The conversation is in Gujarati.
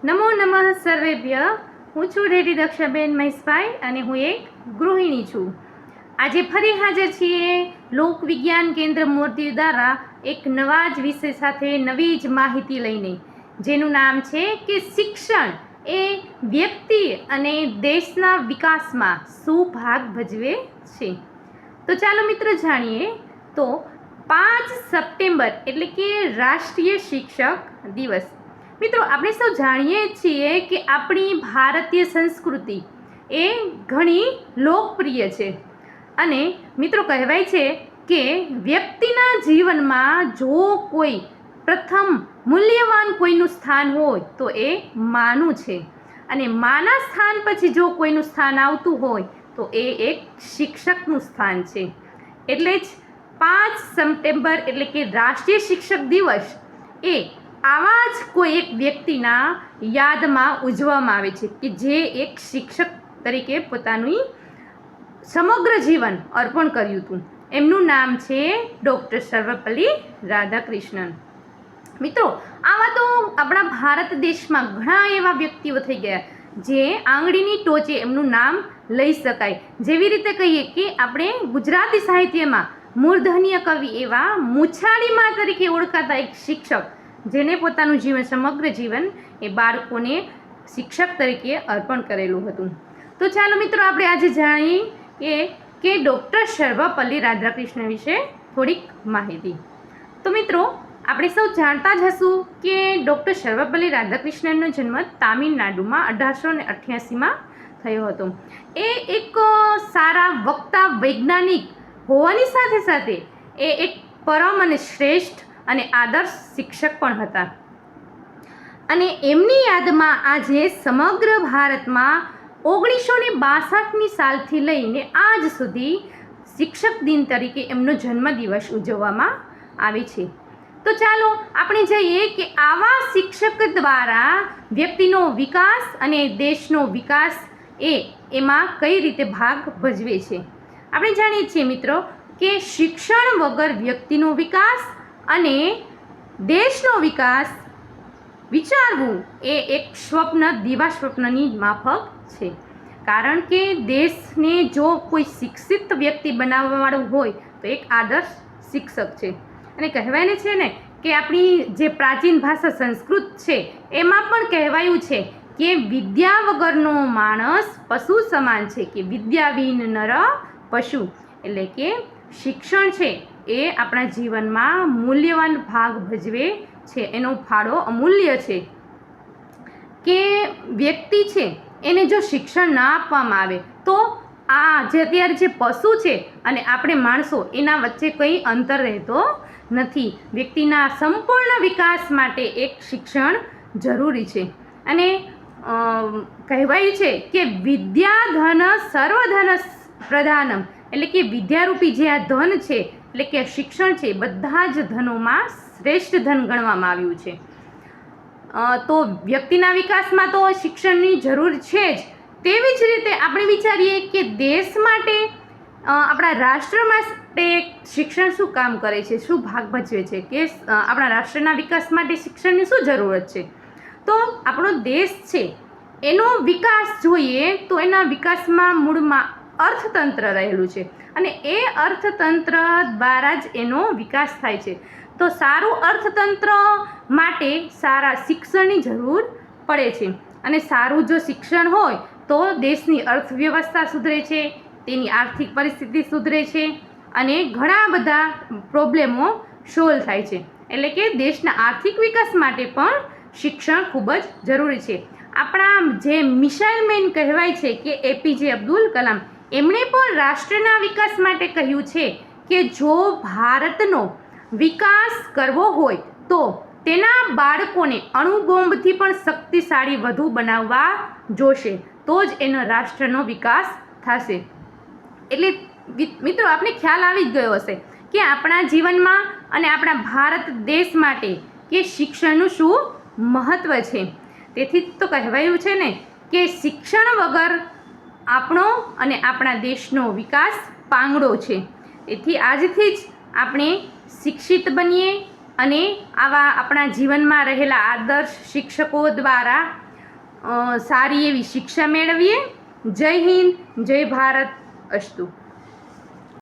નમો નમઃ સર્વેભ્ય. હું છું રેડી દક્ષાબેન મહેશભાઈ અને હું એક ગૃહિણી છું. આજે ફરી હાજર છીએ લોકવિજ્ઞાન કેન્દ્ર મોરબી દ્વારા એક નવા જ વિષય સાથે નવી જ માહિતી લઈને, જેનું નામ છે કે શિક્ષણ એ વ્યક્તિ અને દેશના વિકાસમાં શું ભાગ ભજવે છે. તો ચાલો મિત્રો જાણીએ. તો 5 સપ્ટેમ્બર એટલે કે રાષ્ટ્રીય શિક્ષક દિવસ. મિત્રો, આપણે સૌ જાણીએ છીએ કે આપણી ભારતીય સંસ્કૃતિ એ ઘણી લોકપ્રિય છે અને મિત્રો કહેવાય છે કે વ્યક્તિના જીવનમાં જો કોઈ પ્રથમ મૂલ્યવાન કોઈનું સ્થાન હોય તો એ માનું છે અને માના સ્થાન પછી જો કોઈનું સ્થાન આવતું હોય તો એ એક શિક્ષકનું સ્થાન છે. એટલે જ 5 સપ્ટેમ્બર એટલે કે રાષ્ટ્રીય શિક્ષક દિવસ એ આવા જ કોઈ એક વ્યક્તિના યાદમાં ઉજવવામાં આવે છે કે જે એક શિક્ષક તરીકે પોતાનું સમગ્ર જીવન અર્પણ કર્યું હતું. એમનું નામ છે ડૉક્ટર સર્વપલ્લી રાધાકૃષ્ણન. મિત્રો, આવા તો આપણા ભારત દેશમાં ઘણા એવા વ્યક્તિઓ થઈ ગયા જે આંગળીની ટોચે એમનું નામ લઈ શકાય. જેવી રીતે કહીએ કે આપણે ગુજરાતી સાહિત્યમાં મૂર્ધન્ય કવિ એવા મૂછાળીમાં તરીકે ઓળખાતા એક શિક્ષક, જેને પોતાનું જીવન સમગ્ર જીવન એ બાળકોને શિક્ષક તરીકે અર્પણ કરેલું હતું. તો ચાલો મિત્રો, આપણે આજે જાણીએ કે ડૉક્ટર સર્વપલ્લી રાધાકૃષ્ણન વિશે થોડીક માહિતી. તો મિત્રો, આપણે સૌ જાણતા જ હશું કે ડૉક્ટર સર્વપલ્લી રાધાકૃષ્ણનનો જન્મ તામિલનાડુમાં 1888માં થયો હતો. એ એક સારા વક્તા વૈજ્ઞાનિક હોવાની સાથે સાથે એ એક પરમ અને શ્રેષ્ઠ અને આદર્શ શિક્ષક પણ હતા અને એમની યાદમાં આજે સમગ્ર ભારતમાં 1962ની સાલથી લઈને આજ સુધી શિક્ષક દિન તરીકે એમનો જન્મદિવસ ઉજવવામાં આવે છે. તો ચાલો આપણે જઈએ કે આવા શિક્ષક દ્વારા વ્યક્તિનો વિકાસ અને દેશનો વિકાસ એમાં કઈ રીતે ભાગ ભજવે છે. આપણે જાણીએ છીએ મિત્રો કે શિક્ષણ વગર વ્યક્તિનો વિકાસ અને દેશનો વિકાસ વિચારવું એ એક દિવા સ્વપ્નની માફક છે. કારણ કે દેશને જો કોઈ શિક્ષિત વ્યક્તિ બનાવવાવાળું હોય તો એક આદર્શ શિક્ષક છે. અને કહેવાય છે ને કે આપણી જે પ્રાચીન ભાષા સંસ્કૃત છે એમાં પણ કહેવાયું છે કે વિદ્યા વગરનો માણસ પશુ સમાન છે, કે વિદ્યાવિન નર પશુ. એટલે કે શિક્ષણ છે એ આપણા જીવનમાં મૂલ્યવાન ભાગ ભજવે છે. એનો ફાળો અમૂલ્ય છે કે વ્યક્તિ છે એને જો શિક્ષણ ના આપવામાં આવે તો આ જે અત્યારે જે પશુ છે અને આપણે માણસો એના વચ્ચે કંઈ અંતર રહેતો નથી. વ્યક્તિના સંપૂર્ણ વિકાસ માટે એક શિક્ષણ જરૂરી છે. અને કહેવાયું છે કે વિદ્યા ધન સર્વધન પ્રધાનમ, એટલે કે વિદ્યારૂપી જે આ ધન છે એટલે કે શિક્ષણ છે બધા જ ધનોમાં શ્રેષ્ઠ ધન ગણવામાં આવ્યું છે. તો વ્યક્તિના વિકાસમાં તો શિક્ષણની જરૂર છે જ. તેવી જ રીતે આપણે વિચારીએ કે દેશ માટે આપણા રાષ્ટ્ર માટે શિક્ષણ શું કામ કરે છે, શું ભાગ ભજવે છે, કે આપણા રાષ્ટ્રના વિકાસ માટે શિક્ષણની શું જરૂરત છે. તો આપણો દેશ છે એનો વિકાસ જોઈએ તો એના વિકાસમાં મૂળમાં અર્થતંત્ર રહેલું છે અને એ અર્થતંત્ર દ્વારા જ એનો વિકાસ થાય છે. તો સારું અર્થતંત્ર માટે સારા શિક્ષણની જરૂર પડે છે અને સારું જો શિક્ષણ હોય તો દેશની અર્થવ્યવસ્થા સુધરે છે, તેની આર્થિક પરિસ્થિતિ સુધરે છે અને ઘણા બધા પ્રોબ્લેમો સોલ્વ થાય છે. એટલે કે દેશના આર્થિક વિકાસ માટે પણ શિક્ષણ ખૂબ જ જરૂરી છે. આપણા જે મિસાઇલ મેન કહેવાય છે કે એપીજે અબ્દુલ કલામ, એમણે પણ રાષ્ટ્રના વિકાસ માટે કહ્યું છે કે જો ભારતનો વિકાસ કરવો હોય તો તેના બાળકોને અણુબોમ્બથી પણ શક્તિશાળી વધુ બનાવવા જોશે, તો જ એનો રાષ્ટ્રનો વિકાસ થશે. એટલે મિત્રો, આપણે ખ્યાલ આવી જ ગયો હશે કે આપણા જીવનમાં અને આપણા ભારત દેશ માટે કે શિક્ષણનું શું મહત્ત્વ છે. તેથી તો કહેવાયું છે ને કે શિક્ષણ વગર આપણો અને આપણા દેશનો વિકાસ પાંગડો છે. તેથી આજથી જ આપણે શિક્ષિત બનીએ અને આવા આપણા જીવનમાં રહેલા આદર્શ શિક્ષકો દ્વારા સારી એવી શિક્ષા મેળવીએ. જય હિન્દ, જય ભારત, અસ્તુ.